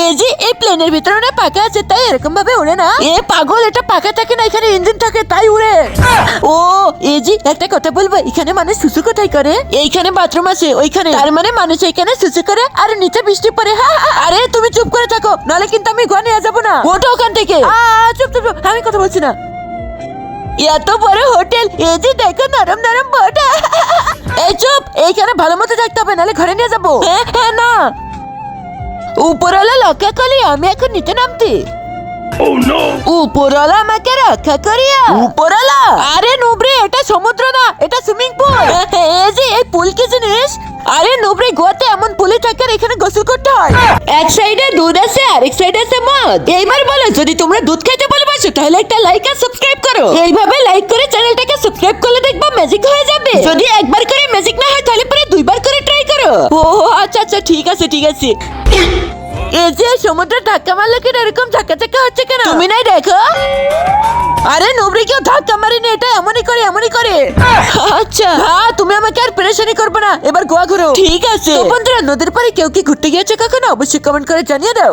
এই যে এই প্লেনের ভিতরে না পাখা আছে, তাই এরকম ভাবে উড়ে না। এ পাগল, এটা পাখা থাকে না, এখানে ইঞ্জিন থাকে, তাই উড়ে। ও এই যে একটা কথা বলবো, এখানে মানুষ সুসু কোথায় করে? এইখানে বাথরুম আছে ওইখানে, তার মানে মানুষ এখানে সুসু করে আর নিচে বৃষ্টি পড়ে। আরে তুমি চুপ করে থাকো, নাহলে কিন্তু আমি ঘর নিয়ে যাবো না। ওঠো ওখান থেকে। চুপ চুপ চুপ, আমি কথা বলছি না। এত বড় হোটেল, এই যে দেখো নরম নরম বোর্ড। এই চুপ, এইখানে ভালো মতো থাকতে হবে, নাহলে ঘরে নিয়ে যাবো। হ্যাঁ না, উপরওয়ালা লক্ষ্য করলে আমি এখন নিচে নামতি। উপরওয়ালা আমাকে রক্ষা করিয়া। উপরওয়ালা? আরে নুবরে, এটা সমুদ্র না, এটা সুইমিং পুল। এই যে এই পুল কি জিনিস? আরে নুবরে, গোয়াতে এমন পুলে থাকে আর এখানে গোসল করতে হয়। এক সাইডে দুধ আছে আর এক সাইডে আছে মদ। এইবার বলো, যদি তোমরা দুধ খাইতে ভালোবাসো তাহলে একটা লাইক আর সাবস্ক্রাইব করো। এইভাবে লাইক করে চ্যানেলটাকে সাবস্ক্রাইব করলে দেখবা ম্যাজিক হয়ে যাবে। যদি একবার করে ম্যাজিক না হয় তাহলে পরে দুইবার করে ট্রাই করো। ও আচ্ছা আচ্ছা, ঠিক আছে ঠিক আছে। এই যে সমুদ্র ধাক্কা মারলে কেন এরকম ধাক্কা ধাক্কা হচ্ছে কেন? তুমি নাই দেখো? আরে নুবরি কেউ ধাক্কা মারিনি, এটা এমনই করে। আচ্ছা হ্যাঁ, তুমি আমাকে আর পেরেশানি করবে না, এবার গোয়া ঘুরো। ঠিক আছে। তো বন্ধুরা, নদীর পাড়ে কেউ কি ঘুরতে গিয়েছে কখনো? অবশ্যই কমেন্ট করে জানিয়ে দাও।